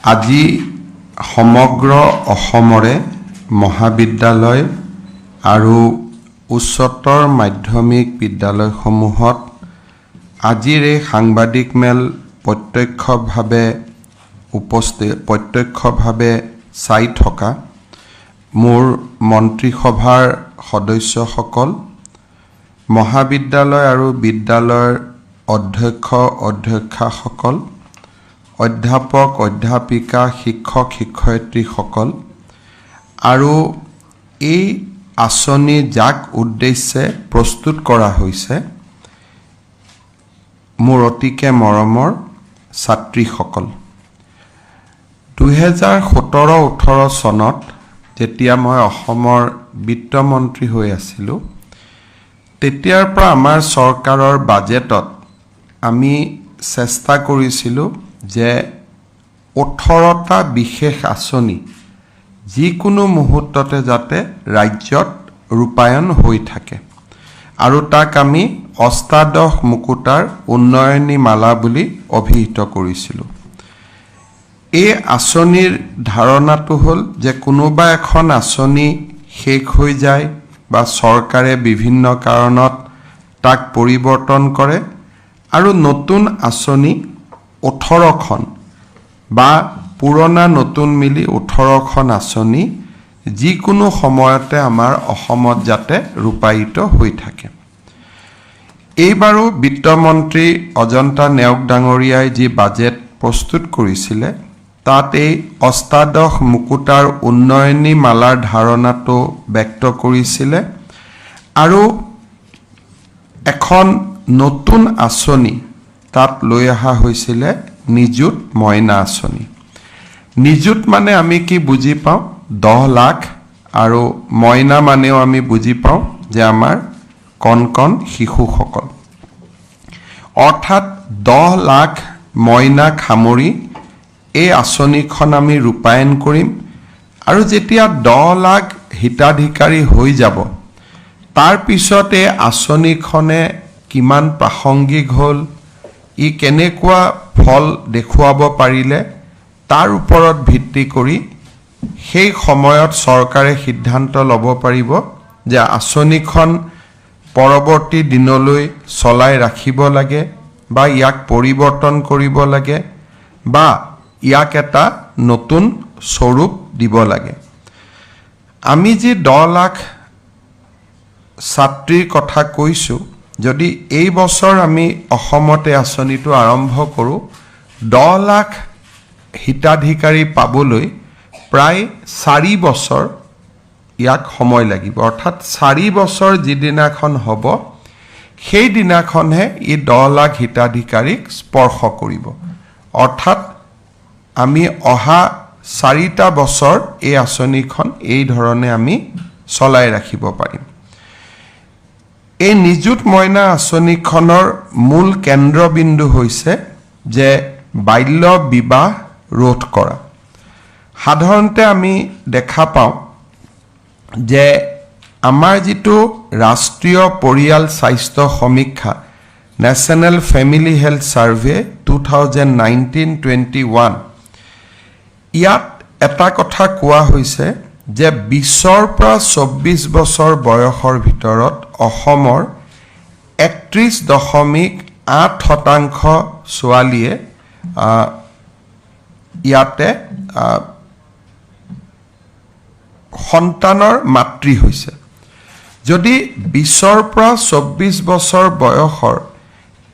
আজি সমগ্ৰ অসমৰে মহাবিদ্যালয় আৰু উচ্চতৰ মাধ্যমিক বিদ্যালয়সমূহত আজিৰ এই সাংবাদিক মেল প্ৰত্যক্ষভাৱে চাই থকা মোৰ মন্ত্ৰীসভাৰ সদস্যসকল, মহাবিদ্যালয় আৰু বিদ্যালয়ৰ অধ্যক্ষসকল, অধ্যাপক অধ্যাপিকা শিক্ষক শিক্ষয়িত্ৰীসকল আৰু এই আঁচনি যাক উদ্দেশ্যে প্ৰস্তুত কৰা হৈছে মোৰ অতিকে মৰমৰ ছাত্ৰীসকল। 2017-18 চনত যেতিয়া মই অসমৰ বিত্তমন্ত্ৰী হৈ আছিলোঁ, তেতিয়াৰ পৰা আমাৰ চৰকাৰৰ বাজেটত আমি চেষ্টা কৰিছিলোঁ যে 18টা বিশেষ আঁচনি যিকোনো মুহূৰ্ততে যাতে ৰাজ্যত ৰূপায়ণ হৈ থাকে আৰু তাক আমি অষ্টাদশ মুকুতাৰ উন্নয়নী মালা বুলি অভিহিত কৰিছিলোঁ। এই আঁচনিৰ ধাৰণাটো হ'ল যে কোনোবা এখন আঁচনি শেষ হৈ যায় বা চৰকাৰে বিভিন্ন কাৰণত তাক পৰিৱৰ্তন কৰে আৰু নতুন আঁচনি 18খন বা পুৰণা নতুন মিলি 18খন আঁচনি যিকোনো সময়তে আমাৰ অসমত যাতে ৰূপায়িত হৈ থাকে। এইবাৰো বিত্তমন্ত্ৰী অজন্তা নেওগ ডাঙৰীয়াই যি বাজেট প্ৰস্তুত কৰিছিলে তাত এই অষ্টাদশ মুকুতাৰ উন্নয়নী মালাৰ ধাৰণাটো ব্যক্ত কৰিছিলে আৰু এখন নতুন আঁচনি তাত লৈ অহা হৈছিলে নিযুত মইনা আঁচনি। নিযুত মানে আমি কি বুজি পাওঁ? 10 লাখ আৰু মইনা মানেও আমি বুজি পাওঁ যে আমাৰ কণ শিশুসকল, অৰ্থাৎ 10 লাখ মইনাক সামৰি এই আঁচনিখন আমি ৰূপায়ণ কৰিম আৰু যেতিয়া 10 লাখ হিতাধিকাৰী হৈ যাব তাৰ পিছত এই আঁচনিখনে কিমান প্ৰাসংগিক হ'ল, ই কেনেকুৱা ফল দেখুৱাব পাৰিলে তাৰ ওপৰত ভিত্তি কৰি সেই সময়ত চৰকাৰে সিদ্ধান্ত ল'ব পাৰিব যে আঁচনিখন পৰৱৰ্তী দিনলৈ চলাই ৰাখিব লাগে বা ইয়াক পৰিৱৰ্তন কৰিব লাগে বা ইয়াক এটা নতুন স্বৰূপ দিব লাগে। আমি যি 10 লাখ ছাত্ৰীৰ কথা কৈছোঁ, যদি এই বছৰ আমি অসমতে আঁচনিটো আৰম্ভ কৰোঁ, 10 লাখ হিতাধিকাৰী পাবলৈ প্ৰায় 4 বছৰ ইয়াক সময় লাগিব। অৰ্থাৎ 4 বছৰ যিদিনাখন হ'ব সেইদিনাখনহে ই 10 লাখ হিতাধিকাৰীক স্পৰ্শ কৰিব। অৰ্থাৎ আমি অহা 4টা বছৰ এই আঁচনিখন এই ধৰণে আমি চলাই ৰাখিব পাৰিম। এই নিযুত মইনা আঁচনিখনৰ মূল কেন্দ্ৰবিন্দু হৈছে যে বাল্য বিবাহ ৰোধ কৰা। সাধাৰণতে আমি দেখা পাওঁ যে আমাৰ যিটো ৰাষ্ট্ৰীয় পৰিয়াল স্বাস্থ্য সমীক্ষা নেশ্যনেল ফেমিলি হেল্থ ছাৰ্ভে 2019-21, ইয়াত এটা কথা কোৱা হৈছে যে 20ৰ পৰা 24 বছৰ বয়সৰ ভিতৰত অসমৰ 31.8% ছোৱালীয়ে ইয়াতে সন্তানৰ মাতৃ হৈছে। যদি 20ৰ পৰা 24 বছৰ বয়সৰ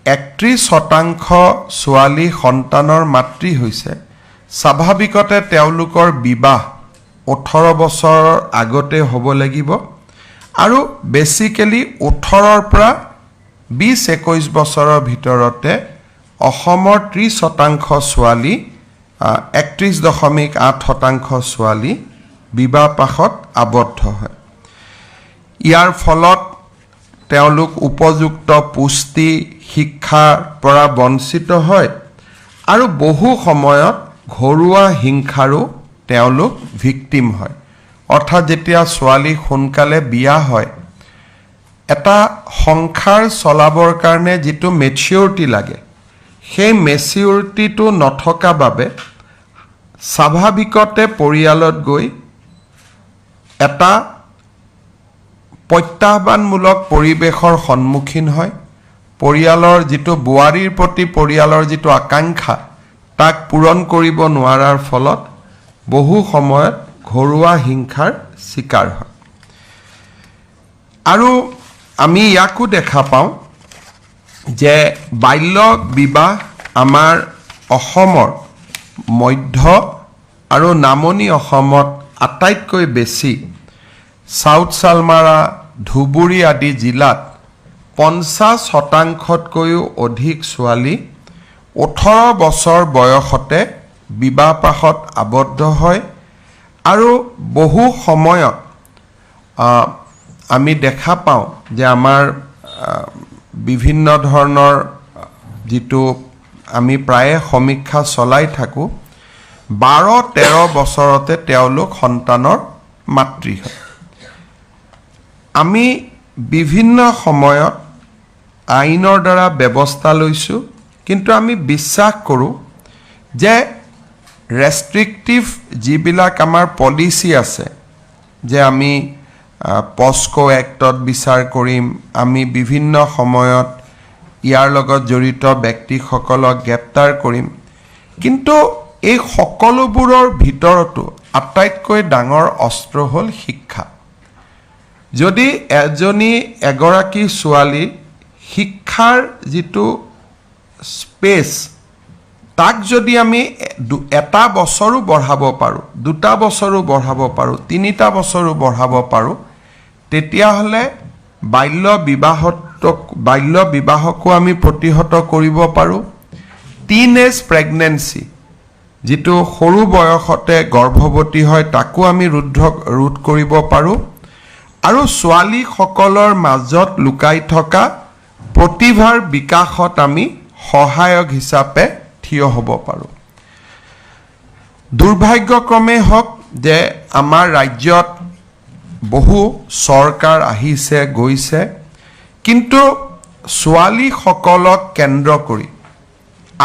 31% ছোৱালী সন্তানৰ মাতৃ হৈছে, স্বাভাৱিকতে তেওঁলোকৰ বিবাহ 18 বছৰৰ আগতে হ'ব লাগিব আৰু বেছিকেলি 18ৰ পৰা 20-21 বছৰৰ ভিতৰতে অসমৰ 30% ছোৱালী 31.8% ছোৱালী বিবাহপাশত আবদ্ধ হয়। ইয়াৰ ফলত তেওঁলোক উপযুক্ত পুষ্টি শিক্ষাৰ পৰা বঞ্চিত হয় আৰু বহু সময়ত ঘৰুৱা হিংসাৰো তেওঁলোক ভিক্টিম হয়। অৰ্থাৎ যেতিয়া ছোৱালী সোনকালে বিয়া হয়, এটা সংসাৰ চলাবৰ কাৰণে যিটো মেচিউৰিটি লাগে সেই মেচিউৰিটিটো নথকা বাবে স্বাভাৱিকতে পৰিয়ালত গৈ এটা প্ৰত্যাহ্বানমূলক পৰিৱেশৰ সন্মুখীন হয় পৰিয়ালৰ যিটো বোৱাৰীৰ প্ৰতি পৰিয়ালৰ যিটো আকাংক্ষা তাক পূৰণ কৰিব নোৱাৰাৰ ফলত বহু সময়ত ঘৰুৱা হিংসাৰ শিকাৰ হয় আৰু আমি ইয়াকো দেখা পাওঁ যে বাল্য বিবাহ আমাৰ অসমৰ মধ্য আৰু নামনি অসমত আটাইতকৈ বেছি সাউথ সালমাৰা ধুবুৰী আদি জিলাত 50%তকৈও অধিক ছোৱালী 18 বছৰ বয়সতে বিবাহপাশত আবদ্ধ হয় আৰু বহু সময়ত আমি দেখা পাওঁ যে আমাৰ বিভিন্ন ধৰণৰ যিটো আমি প্ৰায়ে সমীক্ষা চলাই থাকোঁ 12-13 বছৰতে তেওঁলোক সন্তানৰ মাতৃ হয় আমি বিভিন্ন সময়ত আইনৰ দ্বাৰা ব্যৱস্থা লৈছোঁ কিন্তু আমি বিশ্বাস কৰোঁ যে ৰেষ্ট্ৰিক্টিভ যিবিলাক আমাৰ পলিচি আছে যে আমি পস্কো এক্টত বিচাৰ কৰিম আমি বিভিন্ন সময়ত ইয়াৰ লগত জড়িত ব্যক্তিসকলক গ্ৰেপ্তাৰ কৰিম কিন্তু এই সকলোবোৰৰ ভিতৰতো আটাইতকৈ ডাঙৰ অস্ত্ৰ হ'ল শিক্ষা যদি এগৰাকী ছোৱালী শিক্ষাৰ যিটো স্পেচ তাক যদি আমি এটা বছৰো বঢ়াব পাৰোঁ 2 বছৰো বঢ়াব পাৰোঁ 3 বছৰো বঢ়াব পাৰোঁ তেতিয়াহ'লে বাল্য বিবাহকো আমি প্ৰতিহত কৰিব পাৰোঁ টিনেজ প্ৰেগনেন্সি যিটো সৰু বয়সতে গৰ্ভৱতী হয় তাকো আমি ৰোধ কৰিব পাৰোঁ আৰু ছোৱালীসকলৰ মাজত লুকাই থকা প্ৰতিভাৰ বিকাশত আমি সহায়ক হিচাপে থিয় হ'ব পাৰোঁ দুৰ্ভাগ্যক্ৰমে হওক যে আমাৰ ৰাজ্যত বহু চৰকাৰ আহিছে গৈছে কিন্তু ছোৱালীসকলক কেন্দ্ৰ কৰি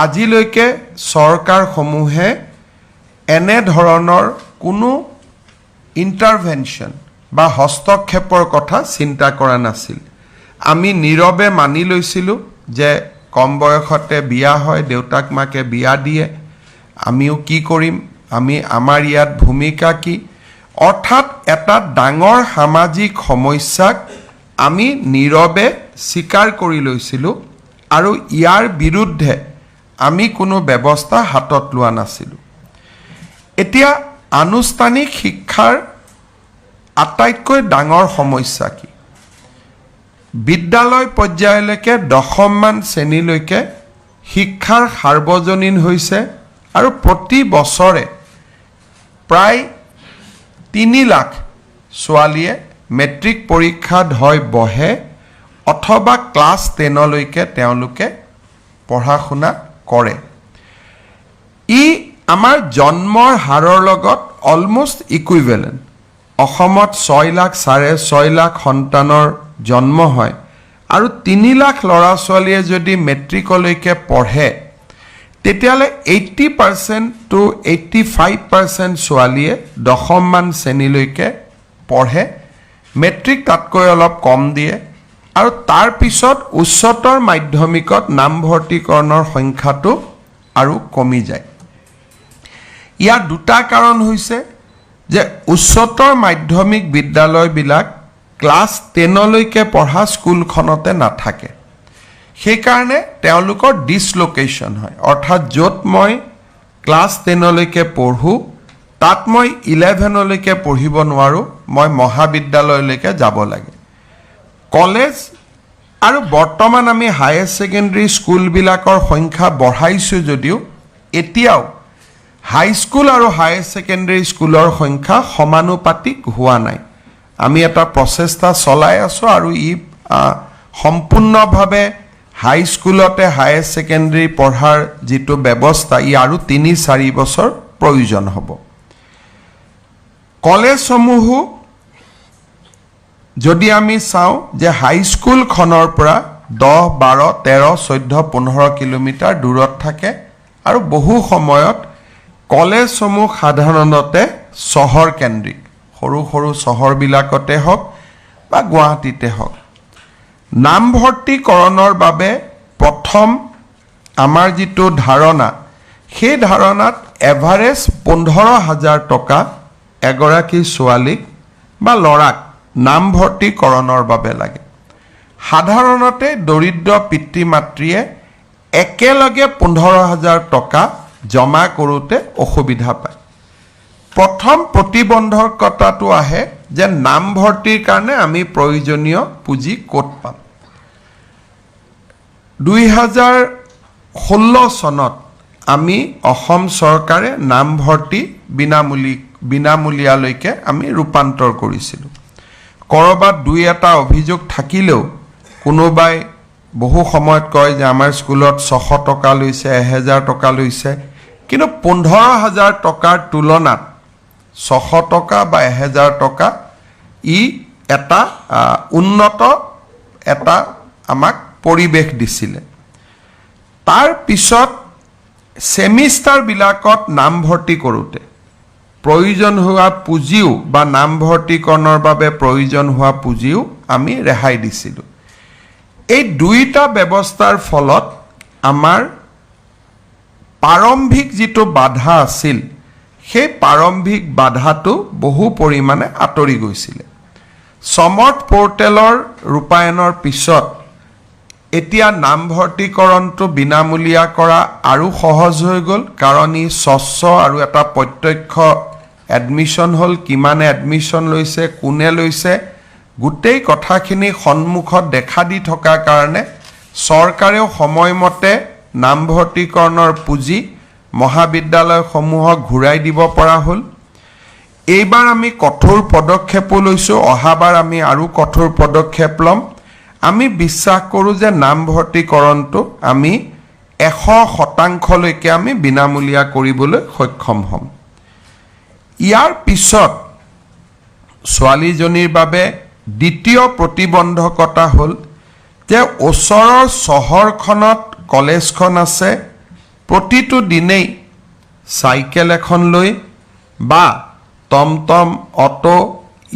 আজিলৈকে চৰকাৰসমূহে এনে ধৰণৰ কোনো ইণ্টাৰভেনশ্যন বা হস্তক্ষেপৰ কথা চিন্তা কৰা নাছিল আমি নীৰৱে মানি লৈছিলোঁ যে কম বয়সতে বিয়া হয় দেউতাক মাকে বিয়া দিয়ে আমিও কি কৰিম আমি আমাৰ ইয়াত ভূমিকা কি অৰ্থাৎ এটা ডাঙৰ সামাজিক সমস্যাক আমি নীৰৱে স্বীকাৰ কৰি লৈছিলোঁ আৰু ইয়াৰ বিৰুদ্ধে আমি কোনো ব্যৱস্থা হাতত লোৱা নাছিলোঁ এতিয়া আনুষ্ঠানিক শিক্ষাৰ আটাইতকৈ ডাঙৰ সমস্যা কি বিদ্যালয় পৰ্যায়লৈকে 10মান শ্ৰেণীলৈকে শিক্ষাৰ সাৰ্বজনীন হৈছে আৰু প্ৰতি বছৰে প্ৰায় 3 লাখ ছোৱালীয়ে মেট্ৰিক পৰীক্ষাত হয় বহে অথবা ক্লাছ 10লৈকে তেওঁলোকে পঢ়া শুনা কৰে ই আমাৰ জন্মৰ হাৰৰ লগত অলমোষ্ট ইকুইভেলেন্ট অসমত 6 লাখ 6.5 লাখ সন্তানৰ জন্ম হয় আৰু 3 লাখ ল'ৰা ছোৱালীয়ে যদি মেট্ৰিকলৈকে পঢ়ে তেতিয়ালে 80% to 85% ছোৱালীয়ে 10মান শ্ৰেণীলৈকে পঢ়ে মেট্ৰিক তাতকৈ অলপ কম দিয়ে আৰু তাৰ পিছত উচ্চতৰ মাধ্যমিকত নামভৰ্তিকৰণৰ সংখ্যাটো আৰু কমি যায় ইয়াৰ দুটা কাৰণ হৈছে যে উচ্চতৰ মাধ্যমিক বিদ্যালয়বিলাক ক্লাছ 10লৈকে পঢ়া স্কুলখনতে নাথাকে সেই কাৰণে তেওঁলোকৰ ডিসলোকেশন হয় অৰ্থাৎ য'ত মই ক্লাছ 10লৈকে পঢ়ো তাত মই 11লৈকে পঢ়িব নোৱাৰো মই মহাবিদ্যালয়লৈকে যাব লাগে কলেজ আৰু বৰ্তমান আমি হায়াৰ সেকেন্ডাৰী স্কুলবিলাকৰ সংখ্যা বঢ়াইছো যদিও এতিয়াও হাই স্কুল আৰু হায়াৰ সেকেন্ডাৰী স্কুলৰ সংখ্যা সমানুপাতিক হোৱা নাই আমি এটা প্ৰচেষ্টা চলাই আছো আৰু ই সম্পূৰ্ণভাৱে হাই স্কুলতে হায়াৰ সেকেন্ডাৰী পঢ়াৰ যিটো ব্যৱস্থা ই আৰু 3-4 বছৰ প্ৰয়োজন হ'ব কলেজসমূহ যদি আমি চাওঁ যে হাই স্কুলখনৰ পৰা 10 12 13 14 15 কিলোমিটাৰ দূৰত থাকে আৰু বহু সময়ত কলেজসমূহ সাধাৰণতে চহৰ কেন্দ্ৰিক সৰু সৰু চহৰবিলাকতে হওক বা গুৱাহাটীতে হওক নামভৰ্তিকৰণৰ বাবে প্ৰথম আমাৰ যিটো ধাৰণা সেই ধাৰণাত এভাৰেজ 15,000 টকা এগৰাকী ছোৱালীক বা ল'ৰাক নামভৰ্তিকৰণৰ বাবে লাগে সাধাৰণতে দৰিদ্ৰ পিতৃ মাতৃয়ে একেলগে 15,000 টকা জমা কৰোঁতে অসুবিধা পায় প্ৰথম প্ৰতিবন্ধকতাটো আহে যে নামভৰ্তিৰ কাৰণে আমি প্ৰয়োজনীয় পুঁজি ক'ত পাম 2016 চনত আমি অসম চৰকাৰে নামভৰ্তি বিনামূলীয়ালৈকে আমি ৰূপান্তৰ কৰিছিলোঁ কৰবাত দুই এটা অভিযোগ থাকিলেও কোনোবাই বহু সময়ত কয় যে আমাৰ স্কুলত 600 টকা লৈছে 1000 টকা লৈছে কিন্তু 15,000 টকাৰ তুলনাত 600 টকা বা 1000 টকা ই এটা উন্নত এটা আমাক পৰিৱেশ দিছিলে তাৰ পিছত সেমিষ্টাৰবিলাকত নামভৰ্তি কৰোঁতে প্ৰয়োজন হোৱা পুঁজিও বা নামভৰ্তিকৰণৰ বাবে প্ৰয়োজন হোৱা পুঁজিও আমি ৰেহাই দিছিলোঁ এই দুইটা ব্যৱস্থাৰ ফলত আমাৰ প্ৰাৰম্ভিক যিটো বাধা আছিল সেই প্ৰাৰম্ভিক বাধাটো বহু পৰিমাণে আঁতৰি গৈছিলে সমৰ্থ পৰ্টেলৰ ৰূপায়ণৰ পিছত এতিয়া নামভৰ্তিকৰণটো বিনামূলীয়া কৰা আৰু সহজ হৈ গ'ল কাৰণ ই স্বচ্ছ আৰু এটা প্ৰত্যক্ষ এডমিশ্যন হ'ল কিমানে এডমিশ্যন লৈছে কোনে লৈছে গোটেই কথাখিনি সন্মুখত দেখা দি থকাৰ কাৰণে চৰকাৰেও সময়মতে নামভৰ্তিকৰণৰ পুঁজি মহাবিদ্যালয়সমূহক ঘূৰাই দিব পৰা হ'ল এইবাৰ আমি কঠোৰ পদক্ষেপো লৈছোঁ অহাবাৰ আমি আৰু কঠোৰ পদক্ষেপ ল'ম আমি বিশ্বাস কৰোঁ যে নামভৰ্তিকৰণটো আমি 100% আমি বিনামূলীয়া কৰিবলৈ সক্ষম হ'ম ইয়াৰ পিছত ছোৱালীজনীৰ বাবে দ্বিতীয় প্ৰতিবন্ধকতা হ'ল যে ওচৰৰ চহৰখনত কলেজখন আছে প্ৰতিটো দিনেই চাইকেল এখন লৈ বা টমটম অটো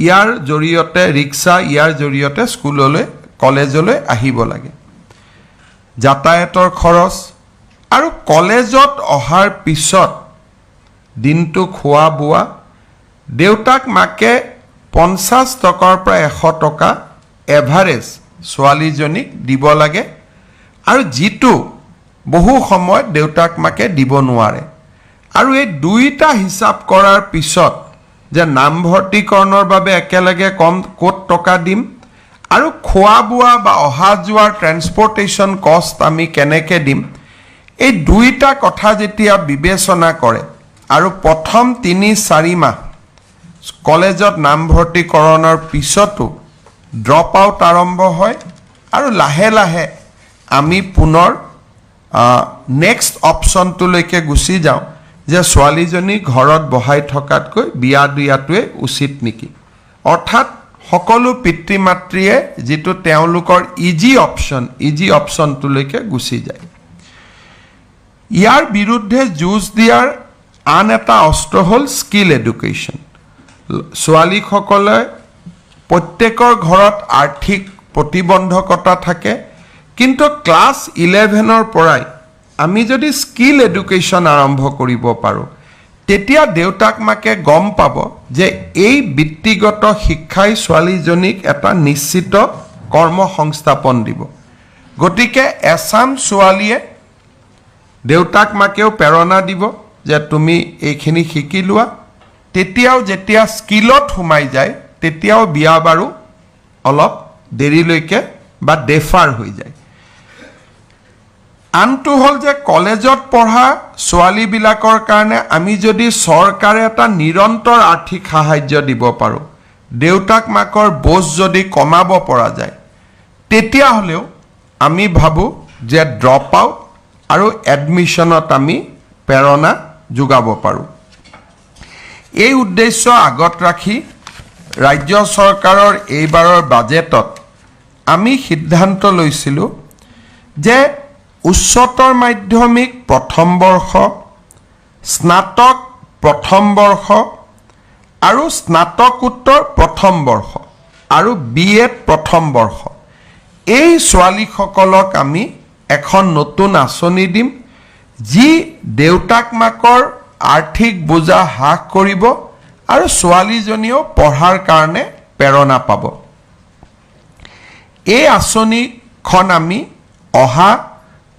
ইয়াৰ জৰিয়তে ৰিক্সা ইয়াৰ জৰিয়তে স্কুললৈ কলেজলৈ আহিব লাগে যাতায়াতৰ খৰচ আৰু কলেজত অহাৰ পিছত দিনটো খোৱা বোৱা দেউতাক মাকে 50 টকাৰ পৰা 100 টকা এভাৰেজ ছোৱালীজনীক দিব লাগে আৰু যিটো বহু সময়ত দেউতাক মাকে দিব নোৱাৰে আৰু এই দুইটা হিচাপ কৰাৰ পিছত যে নামভৰ্তিকৰণৰ বাবে একেলগে ক'ত টকা দিম আৰু খোৱা বোৱা বা অহা যোৱাৰ ট্ৰেন্সপৰ্টেশ্যন কষ্ট আমি কেনেকৈ দিম এই দুইটা কথা যেতিয়া বিবেচনা কৰে আৰু প্ৰথম 3-4 মাহ কলেজত নামভৰ্তিকৰণৰ পিছতো ড্ৰপ আউট আৰম্ভ হয় আৰু লাহে লাহে আমি পুনৰ নেক্সট অপশ্যনটোলৈকে গুচি যাওঁ যে ছোৱালীজনী ঘৰত বহাই থকাতকৈ বিয়া দিয়াটোৱে উচিত নেকি অৰ্থাৎ সকলো পিতৃ মাতৃয়ে যেটো তেওঁলোকৰ ইজি অপশ্যনটোলৈকে গুচি যায় ইয়াৰ বিৰুদ্ধে যুঁজ দিয়াৰ আন এটা অস্ত্ৰ হ'ল স্কিল এডুকেশ্যন ছোৱালীসকলে প্ৰত্যেকৰ ঘৰত আৰ্থিক প্ৰতিবন্ধকতা থাকে কিন্তু ক্লাছ 11ৰ পৰাই আমি যদি স্কিল এডুকেশ্যন আৰম্ভ কৰিব পাৰোঁ তেতিয়া দেউতাক মাকে গম পাব যে এই বৃত্তিগত শিক্ষাই ছোৱালীজনীক এটা নিশ্চিত কৰ্মসংস্থাপন দিব গতিকে এছাম ছোৱালীয়ে দেউতাক মাকেও প্ৰেৰণা দিব যে তুমি এইখিনি শিকি লোৱা তেতিয়াও যেতিয়া স্কিলত সোমাই যায় তেতিয়াও বিয়া বাৰু অলপ দেৰিলৈকে বা ডেফাৰ হৈ যায় আনটো হ'ল যে কলেজত পঢ়া ছোৱালীবিলাকৰ কাৰণে আমি যদি চৰকাৰে এটা নিৰন্তৰ আৰ্থিক সাহায্য দিব পাৰোঁ দেউতাক মাকৰ বোজ যদি কমাব পৰা যায় তেতিয়াহ'লেও আমি ভাবোঁ যে ড্ৰপ আউট আৰু এডমিশ্যনত আমি প্ৰেৰণা যোগাব পাৰোঁ এই উদ্দেশ্য আগত ৰাখি ৰাজ্য চৰকাৰৰ এইবাৰৰ বাজেটত আমি সিদ্ধান্ত লৈছিলোঁ যে উচ্চতৰ মাধ্যমিক প্ৰথম বৰ্ষ স্নাতক প্ৰথম বৰ্ষ আৰু স্নাতকোত্তৰ প্ৰথম বৰ্ষ আৰু BEd প্ৰথম বৰ্ষ এই ছোৱালীসকলক আমি এখন নতুন আঁচনি দিম যি দেউতাক মাকৰ আৰ্থিক বোজা হ্ৰাস কৰিব আৰু ছোৱালীজনীও পঢ়াৰ কাৰণে প্ৰেৰণা পাব এই আঁচনিখন আমি অহা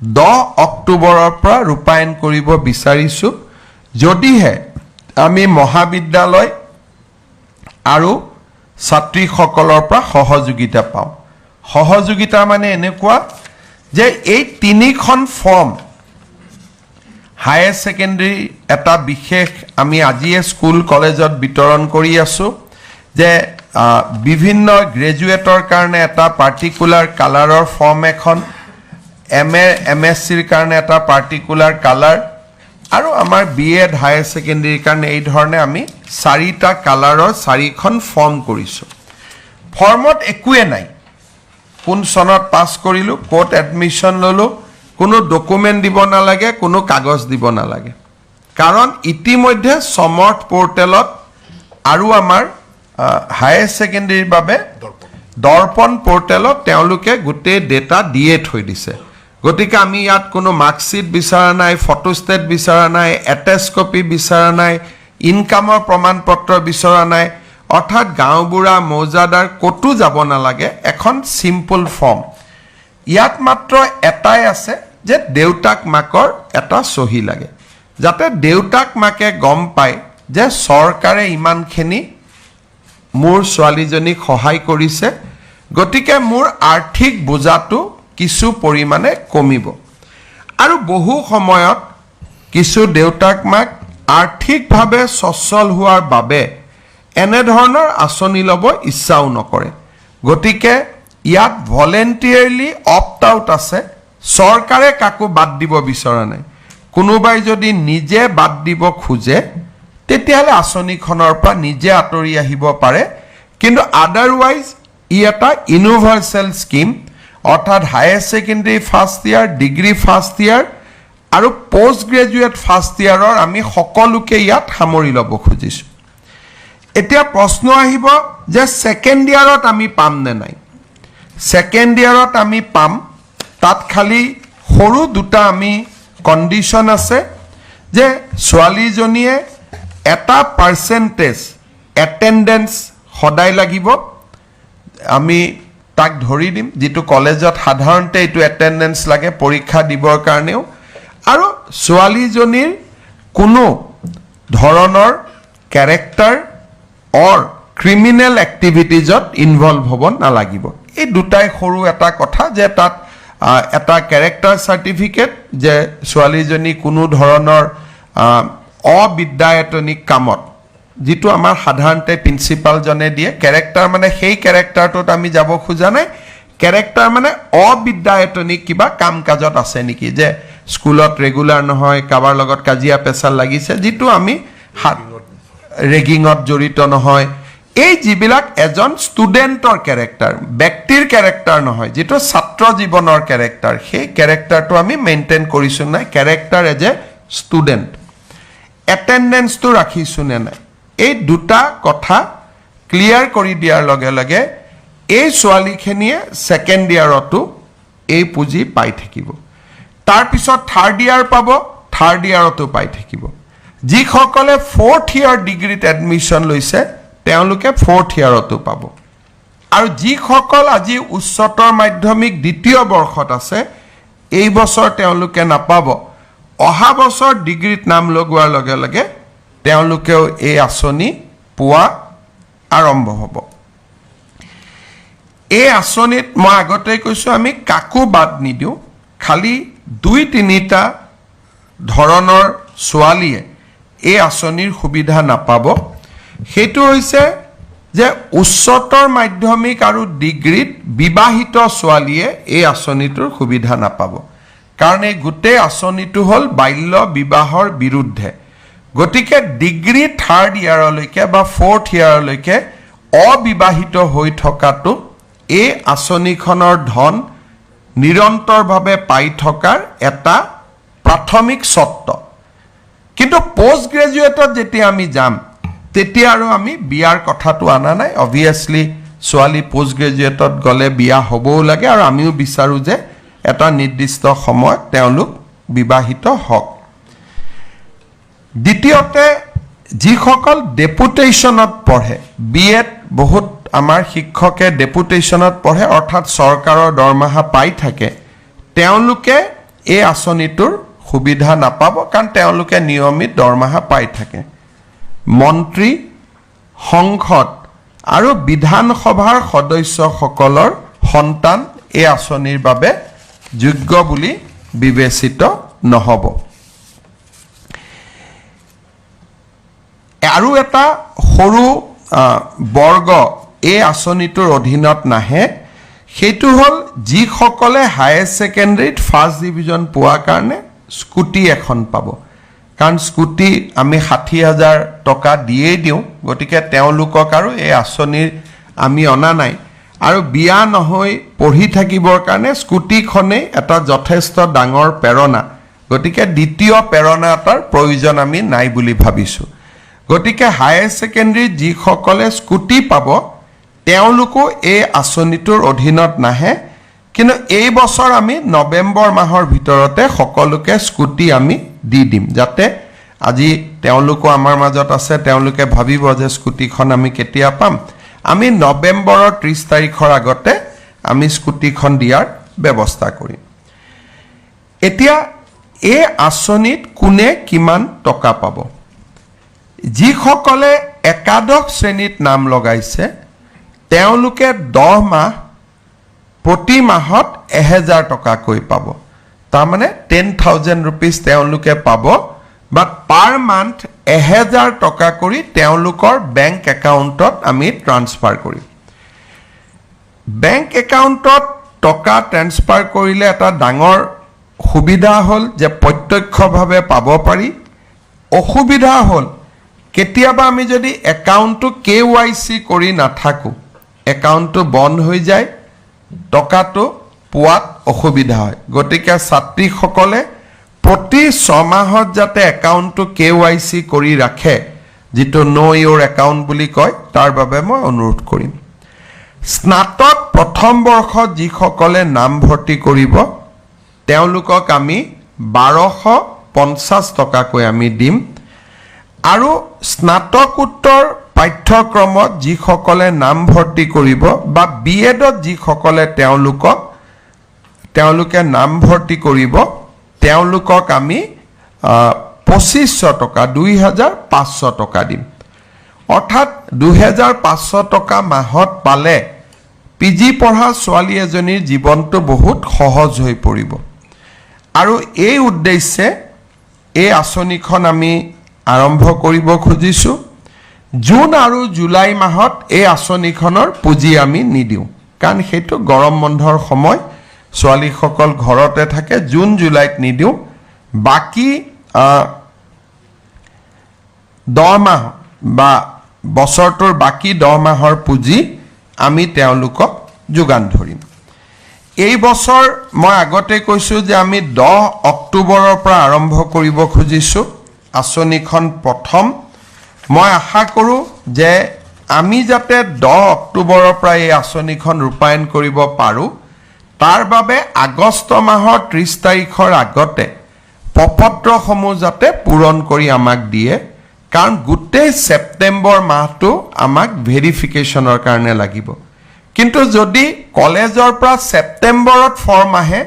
10 অক্টোবৰৰ পৰা ৰূপায়ণ কৰিব বিচাৰিছোঁ যদিহে আমি মহাবিদ্যালয় আৰু ছাত্ৰীসকলৰ পৰা সহযোগিতা পাওঁ সহযোগিতা মানে এনেকুৱা যে এই তিনিখন ফৰ্ম হায়াৰ সেকেন্ডাৰী এটা বিশেষ আমি আজিয়ে স্কুল কলেজত বিতৰণ কৰি আছো যে বিভিন্ন গ্ৰেজুৱেটৰ কাৰণে এটা পাৰ্টিকুলাৰ কালাৰৰ ফৰ্ম এখন MSCৰ কাৰণে এটা পাৰ্টিকুলাৰ কালাৰ আৰু আমাৰ BEd হায়াৰ সেকেন্ডাৰীৰ কাৰণে এই ধৰণে আমি 4টা কালাৰৰ 4খন ফৰ্ম কৰিছোঁ ফৰ্মত একোৱে নাই কোন সনত পাস কৰিলো কোট এডমিশন ললো কোনো ডকুমেন্ট দিব নালাগে কোনো কাগজ দিব নালাগে কাৰণ ইতিমধ্যে সমৰ্থ পোৰ্টেলত আৰু আমাৰ হায়াৰ সেকেন্ডাৰীৰ বাবে দৰ্পণ পোৰ্টেলত তেওঁলোকে গোটেই ডেটা দিয়ে থৈ দিছে গতিকে আমি ইয়াত কোনো মাৰ্কশিট বিচাৰা নাই ফটোষ্টেট বিচাৰা নাই এটেচ কপি বিচাৰা নাই ইনকামৰ প্ৰমাণপত্ৰ বিচাৰা নাই অৰ্থাৎ গাঁওবুঢ়া মৌজাদাৰ কতো যাব নালাগে এখন সিম্পল ফৰ্ম ইয়াত মাত্ৰ এটাই আছে যে দেউতাক মাকৰ এটা সহি লাগে যাতে দেউতাক মাকে গম পায় যে চৰকাৰে ইমানখিনি মোৰ ছোৱালীজনীক সহায় কৰিছে গতিকে মোৰ আৰ্থিক বোজাটো কিছু পৰিমাণে কমিব আৰু বহু সময়ত কিছু দেউতাক মাক আৰ্থিকভাৱে সচ্ছল হোৱাৰ বাবে এনে ধৰণৰ আঁচনি ল'ব ইচ্ছাও নকৰে গতিকে ইয়াত ভলেন্টিয়াৰলি অপ্ট আউট আছে চৰকাৰে কাকো বাদ দিব বিচৰা নাই কোনোবাই যদি নিজে বাদ দিব খোজে তেতিয়াহ'লে আঁচনিখনৰ পৰা নিজে আঁতৰি আহিব পাৰে কিন্তু আদাৰৱাইজ ই এটা ইউনিভাৰ্চেল স্কিম অৰ্থাৎ higher secondary first year degree first year আৰু পোষ্ট গ্ৰেজুৱেট ফাৰ্ষ্ট ইয়াৰৰ আমি সকলোকে ইয়াত সামৰি ল'ব খুজিছোঁ এতিয়া প্ৰশ্ন আহিব যে সেকেন্ড ইয়াৰত আমি পাম নে নাই সেকেন্ড ইয়াৰত আমি পাম তাত খালি সৰু দুটা আমি কণ্ডিশ্যন আছে যে ছোৱালীজনীয়ে এটা পাৰ্চেণ্টেজ এটেণ্ডেঞ্চ সদায় লাগিব আমি তাক ধৰি দিম যেটো কলেজত সাধাৰণতে এটো এটেণ্ডেঞ্চ লাগে পৰীক্ষা দিবৰ কাৰণেও আৰু ছোৱালীজনীৰ কোনো ধৰণৰ ক্যাৰেক্টাৰ অৰ ক্ৰিমিনেল এক্টিভিটিজত ইনভলভ হ'ব নালাগিব এই দুটাই সৰু এটা কথা যে তাত এটা ক্যাৰেক্টাৰ সাৰ্টিফিকেট যে ছোৱালীজনী কোনো ধৰণৰ অবিদ্যায়তনিক কামত যেটো আমাৰ সাধাৰণতে প্ৰিন্সিপাল জনে দিয়ে ক্যাৰেক্টাৰ মানে সেই ক্যাৰেক্টাৰটোত আমি যাব খোজা নাই ক্যাৰেক্টাৰ মানে অবিদ্যায়তনিক কিবা কাম কাজত আছে নেকি যে স্কুলত ৰেগুলাৰ নহয় কাবাৰ লগত কাজিয়া পেছাল লাগিছে যেটো আমি ৰেগিঙত জড়িত নহয় এই যিবিলাক এজন ষ্টুডেন্টৰ ক্যাৰেক্টাৰ ব্যক্তিৰ ক্যাৰেক্টাৰ নহয় যেটো ছাত্ৰ জীৱনৰ ক্যাৰেক্টাৰ সেই ক্যাৰেক্টাৰটো আমি মেইনটেইন কৰিছো নাই ক্যাৰেক্টাৰ এজ এ ষ্টুডেন্ট এটেণ্ডেন্সটো ৰাখিছো নে নাই এই দুটা কথা ক্লিয়াৰ কৰি দিয়াৰ লগে লগে এই ছোৱালীখিনিয়ে সেকেন্ড ইয়াৰতো এই পুঁজি পাই থাকিব তাৰ পিছত থাৰ্ড ইয়াৰ পাব থাৰ্ড ইয়াৰতো পাই থাকিব যিসকলে ফোৰ্থ ইয়াৰ ডিগ্ৰীত এডমিশন লৈছে তেওঁলোকে ফোৰ্থ ইয়াৰতো পাব আৰু যিসকল আজি উচ্চতৰ মাধ্যমিক দ্বিতীয় বৰ্ষত আছে এই বছৰ তেওঁলোকে নাপাব অহা বছৰ ডিগ্ৰীত নাম লগোৱাৰ লগে লগে তেওঁলোকেও এই আঁচনি পোৱা আৰম্ভ হ'ব এই আঁচনিত মই আগতে কৈছো আমি কাকো বাদ নিদিও খালি 2-3টা ধৰণৰ ছোৱালীয়ে এই আঁচনিৰ সুবিধা নাপাব হেতু হৈছে যে উচ্চতৰ মাধ্যমিক আৰু ডিগ্ৰীত বিবাহিত ছোৱালীয়ে এই আঁচনিটোৰ সুবিধা নাপাব কাৰণ এই গোটেই আঁচনিটো হ'ল বাল্য বিবাহৰ বিৰুদ্ধে গতিকে ডিগ্ৰী থাৰ্ড ইয়াৰলৈকে বা ফোৰ্থ ইয়াৰলৈকে অবিবাহিত হৈ থকাটো এই আঁচনিখনৰ ধন নিৰন্তৰভাৱে পাই থকাৰ এটা প্ৰাথমিক চৰ্ত কিন্তু পোষ্ট গ্ৰেজুৱেটত যেতিয়া আমি যাম তেতিয়া আৰু আমি বিয়াৰ কথাটো আনা নাই অবভিয়াছলি ছোৱালী পোষ্ট গ্ৰেজুৱেটত গ'লে বিয়া হ'বও লাগে আৰু আমিও বিচাৰোঁ যে এটা নিৰ্দিষ্ট সময়ত তেওঁলোক বিবাহিত হওক দ্বিতীয়তে যিসকল ডেপুটেশ্যনত পঢ়ে বিএড বহুত আমাৰ শিক্ষকে ডেপুটেশ্যনত পঢ়ে অৰ্থাৎ চৰকাৰৰ দৰমহা পাই থাকে তেওঁলোকে এই আঁচনিটোৰ সুবিধা নাপাব কাৰণ তেওঁলোকে নিয়মিত দৰমহা পাই থাকে মন্ত্ৰী সংসদ আৰু বিধানসভাৰ সদস্যসকলৰ সন্তান এই আঁচনিৰ বাবে যোগ্য বুলি বিবেচিত নহ'ব আৰু এটা সৰু বৰ্গ এই আঁচনিটোৰ অধীনত নাহে সেইটো হ'ল যিসকলে হায়াৰ ছেকেণ্ডেৰীত ফাৰ্ষ্ট ডিভিজন পোৱাৰ কাৰণে স্কুটি এখন পাব কাৰণ স্কুটি আমি ৬০,০০০ টকা দিয়েই দিওঁ গতিকে তেওঁলোকক আৰু এই আঁচনিৰ আমি অনা নাই আৰু বিয়া নহৈ পঢ়ি থাকিবৰ কাৰণে স্কুটিখনেই এটা যথেষ্ট ডাঙৰ প্ৰেৰণা গতিকে দ্বিতীয় প্ৰেৰণা এটাৰ প্ৰয়োজন আমি নাই বুলি ভাবিছোঁ গতিকে হায়াৰ ছেকেণ্ডেৰীত যিসকলে স্কুটি পাব তেওঁলোকো এই আঁচনিটোৰ অধীনত নাহে কিন্তু এই বছৰ আমি নৱেম্বৰ মাহৰ ভিতৰতে সকলোকে স্কুটি আমি দি দিম যাতে আজি তেওঁলোকো আমাৰ মাজত আছে তেওঁলোকে ভাবিব যে স্কুটিখন আমি কেতিয়া পাম আমি নৱেম্বৰৰ ৩০ তাৰিখৰ আগতে আমি স্কুটিখন দিয়াৰ ব্যৱস্থা কৰিম এতিয়া এই আঁচনিত কোনে কিমান টকা পাব যিসকলে একাদশ শ্ৰেণীত নাম লগাইছে তেওঁলোকে 10 মাহ প্ৰতি মাহত ১,০০০ টকাকৈ পাব তাৰমানে 10,000 rupees তেওঁলোকে পাব বাট পাৰ মান্থ ১,০০০ টকা কৰি তেওঁলোকৰ বেংক একাউণ্টত আমি ট্ৰান্সফাৰ কৰিম বেংক একাউণ্টত টকা ট্ৰান্সফাৰ কৰিলে এটা ডাঙৰ সুবিধা হ'ল যে প্ৰত্যক্ষভাৱে পাব পাৰি অসুবিধা হ'ল কেতিয়াবা আমি যদি একাউণ্টটো KYC কৰি নাথাকো একাউণ্টটো বন্ধ হৈ যায় টকাটো পোৱাত অসুবিধা হয় গতিকে ছাত্ৰীসকলে প্ৰতি 6 মাহত যাতে একাউণ্টটো KYC কৰি ৰাখে যেটো নো ইউৰ একাউণ্ট বুলি কয় তাৰ বাবে মই অনুৰোধ কৰিম স্নাতক প্ৰথম বৰ্ষত যিসকলে নাম ভৰ্তি কৰিব তেওঁলোকক আমি ১২৫০ টকাকৈ আমি দিম আৰু স্নাতকোত্তৰ পাঠ্যক্ৰমত যিসকলে নাম ভৰ্তি কৰিব বা বিএডত যিসকলে তেওঁলোকে নাম ভৰ্তি কৰিব তেওঁলোকক আমি ২৫০০ টকা ২৫০০ টকা দিম অৰ্থাৎ ২৫০০ টকা মাহত পালে পিজি পঢ়া ছোৱালী এজনীৰ জীৱনটো বহুত সহজ হৈ পৰিব আৰু এই উদ্দেশ্যে এই আঁচনিখন আমি আৰম্ভ কৰিব খুজিছো জুন আৰু জুলাই মাহত এই আঁচনিখনৰ পুঁজি আমি নিদিওঁ কাৰণ সেইটো গৰম বন্ধৰ সময় ছোৱালীসকল ঘৰতে থাকে জুন জুলাইত নিদিওঁ বাকি 10 মাহ বা বছৰটোৰ বাকি 10 মাহৰ পুঁজি আমি তেওঁলোকক যোগান ধৰিম এই বছৰ মই আগতে কৈছো যে আমি 10 অক্টোবৰৰ পৰা আৰম্ভ কৰিব খুজিছো আঁচনিখন প্ৰথম মই আশা কৰোঁ যে আমি যাতে 10 অক্টোবৰৰ পৰা এই আঁচনিখন ৰূপায়ণ কৰিব পাৰোঁ তাৰ বাবে আগষ্ট মাহৰ 30 তাৰিখৰ আগতে প্ৰপত্ৰসমূহ যাতে পূৰণ কৰি আমাক দিয়ে কাৰণ গোটেই সেপ্টেম্বৰ মাহটো আমাক ভেৰিফিকেশ্যনৰ কাৰণে লাগিব কিন্তু যদি কলেজৰ পৰা সেপ্টেম্বৰত ফৰ্ম আহে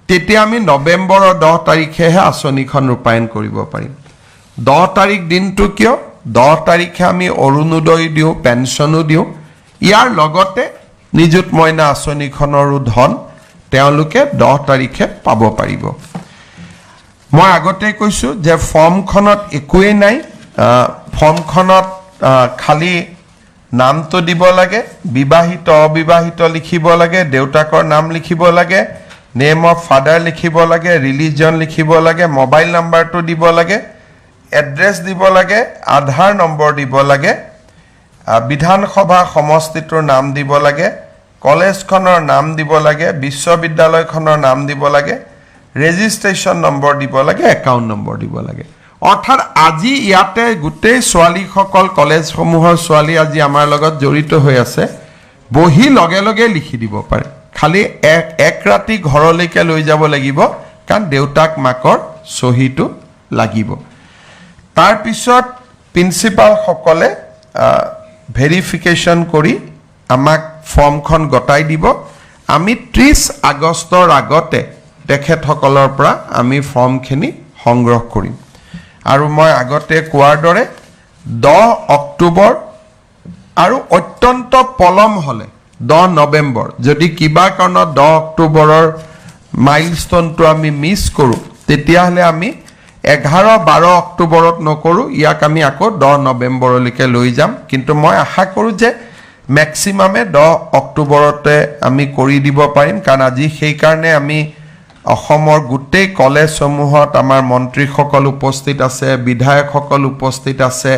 তেতিয়া আমি নৱেম্বৰৰ 10 তাৰিখেহে আঁচনিখন ৰূপায়ণ কৰিব পাৰিম 10 তাৰিখ দিনটো কিয় 10 তাৰিখে আমি অৰুণোদয় দিওঁ পেঞ্চনো দিওঁ ইয়াৰ লগতে নিযুত মইনা আঁচনিখনৰো ধন তেওঁলোকে 10 তাৰিখে পাব পাৰিব মই আগতে কৈছো যে ফৰ্মখনত একোৱে নাই ফৰ্মখনত খালি নামটো দিব লাগে বিবাহিত অবিবাহিত লিখিব লাগে দেউতাকৰ নাম লিখিব লাগে নেম অফ ফাদাৰ লিখিব লাগে ৰিলিজন লিখিব লাগে মোবাইল নাম্বাৰটো দিব লাগে এড্ৰেছ দিব লাগে আধাৰ নম্বৰ দিব লাগে বিধানসভা সমষ্টিটোৰ নাম দিব লাগে কলেজখনৰ নাম দিব লাগে বিশ্ববিদ্যালয়খনৰ নাম দিব লাগে ৰেজিষ্ট্ৰেচন নম্বৰ দিব লাগে একাউণ্ট নম্বৰ দিব লাগে অৰ্থাৎ আজি ইয়াতে গোটেই ছোৱালীসকল কলেজসমূহৰ ছোৱালী আজি আমাৰ লগত জড়িত হৈ আছে বহি লগে লগে লিখি দিব পাৰে খালি এক ৰাতি ঘৰলৈকে লৈ যাব লাগিব কাৰণ দেউতাক মাকৰ চহীটো লাগিব তাৰ পিছত প্ৰিন্সিপাল সকলে ভেৰিফিকেশ্যন কৰি আমাক ফৰ্মখন গটাই দিব আমি 30 আগষ্টৰ আগতে তেখেতসকলৰ পৰা আমি ফৰ্মখিনি সংগ্ৰহ কৰিম আৰু মই আগতে কোৱাৰ দৰে 10 অক্টোবৰ আৰু অত্যন্ত পলম হলে 10 নৱেম্বৰ যদি কিবা কাৰণত 10 অক্টোবৰৰ মাইলষ্টনটো আমি মিছ কৰোঁ তেতিয়াহ'লে আমি 11-12 অক্টোবৰত নকৰোঁ ইয়াক আমি আকৌ 10 নৱেম্বৰলৈকে লৈ যাম কিন্তু মই আশা কৰোঁ যে ম্যাক্সিমামে 10 অক্টোবৰতে আমি কৰি দিব পাৰিম কাৰণ আজি সেই কাৰণে আমি অসমৰ গোটেই কলেজসমূহত আমাৰ মন্ত্ৰীসকল উপস্থিত আছে বিধায়কসকল উপস্থিত আছে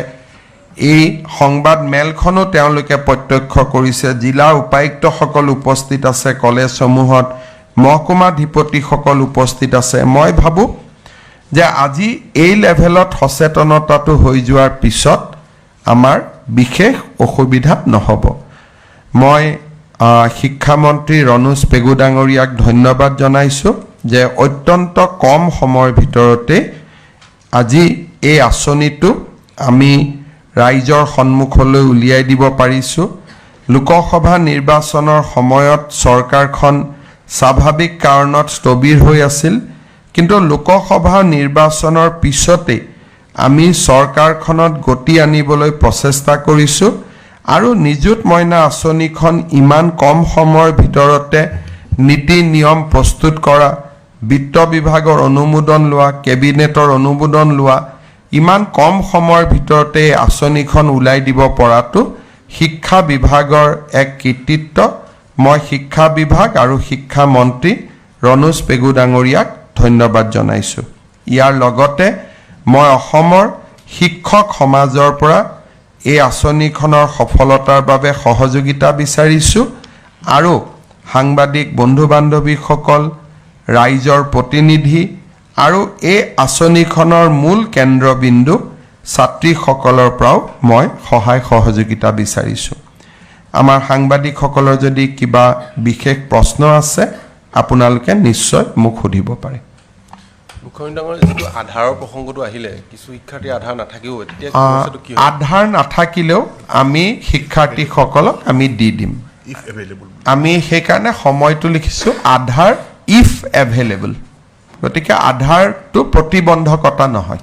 এই সংবাদ মেলখনো তেওঁলোকে প্ৰত্যক্ষ কৰিছে জিলাৰ উপায়ুক্তসকল উপস্থিত আছে কলেজসমূহত মহকুমাধিপতিসকল উপস্থিত আছে মই ভাবো যে আজি এই লেভেলত সচেতনতাটো হৈ যোৱাৰ পিছত আমাৰ বিশেষ অসুবিধা নহব মই শিক্ষামন্ত্ৰী ৰনোজ পেগু ডাঙৰীয়াক ধন্যবাদ জনাইছো যে অত্যন্ত কম সময়ৰ ভিতৰতে আজি এই আঁচনিটো আমি ৰাইজৰ সন্মুখলৈ উলিয়াই দিব পাৰিছো লোকসভা নিৰ্বাচনৰ সময়ত চৰকাৰখন স্বাভাৱিক কাৰণত স্থবিৰ হৈ আছিল কিন্তু লোকসভা নিৰ্বাচনৰ পিছতে আমি চৰকাৰখনত গতি আনিবলৈ প্ৰচেষ্টা কৰিছো আৰু নিযুত মইনা আঁচনিখন ইমান কম সময়ৰ ভিতৰতে নীতি নিয়ম প্ৰস্তুত কৰা বিত্ত বিভাগৰ অনুমোদন লোৱা কেবিনেটৰ অনুমোদন লোৱা ইমান কম সময়ৰ ভিতৰতে আঁচনিখন উলাই দিব পৰাটো শিক্ষা বিভাগৰ এক কৃতিত্ব মই শিক্ষা বিভাগ আৰু শিক্ষা মন্ত্ৰী ৰনোজ পেগু ডাঙৰীয়াক ধন্যবাদ জনাইছো ইয়াৰ লগতে মই অসমৰ শিক্ষক সমাজৰ পৰা এই আঁচনিখনৰ সফলতাৰ বাবে সহযোগিতা বিচাৰিছো আৰু সাংবাদিক বন্ধু বান্ধৱীসকল ৰাইজৰ প্ৰতিনিধি আৰু এই আঁচনিখনৰ মূল কেন্দ্ৰবিন্দু ছাত্ৰীসকলৰ পৰাও মই সহায় সহযোগিতা বিচাৰিছো আমাৰ সাংবাদিকসকলৰ যদি কিবা বিশেষ প্ৰশ্ন আছে আপোনালোকে নিশ্চয় মোক সুধিব পাৰে মুখ্যমন্ত্ৰী যেটো আধাৰৰ প্ৰসংগটো আহিলে কিছু শিক্ষাৰ্থী আধাৰ নাথাকিও তেতিয়া সমস্যাটো কি আধাৰ নাথাকিলেও আমি শিক্ষাৰ্থীসকলক আমি দি দিম আমি সেই কাৰণে সময়টো লিখিছো আধাৰ ইফ এভেইলেবল গতিকে আধাৰটো প্ৰতিবন্ধকতা নহয়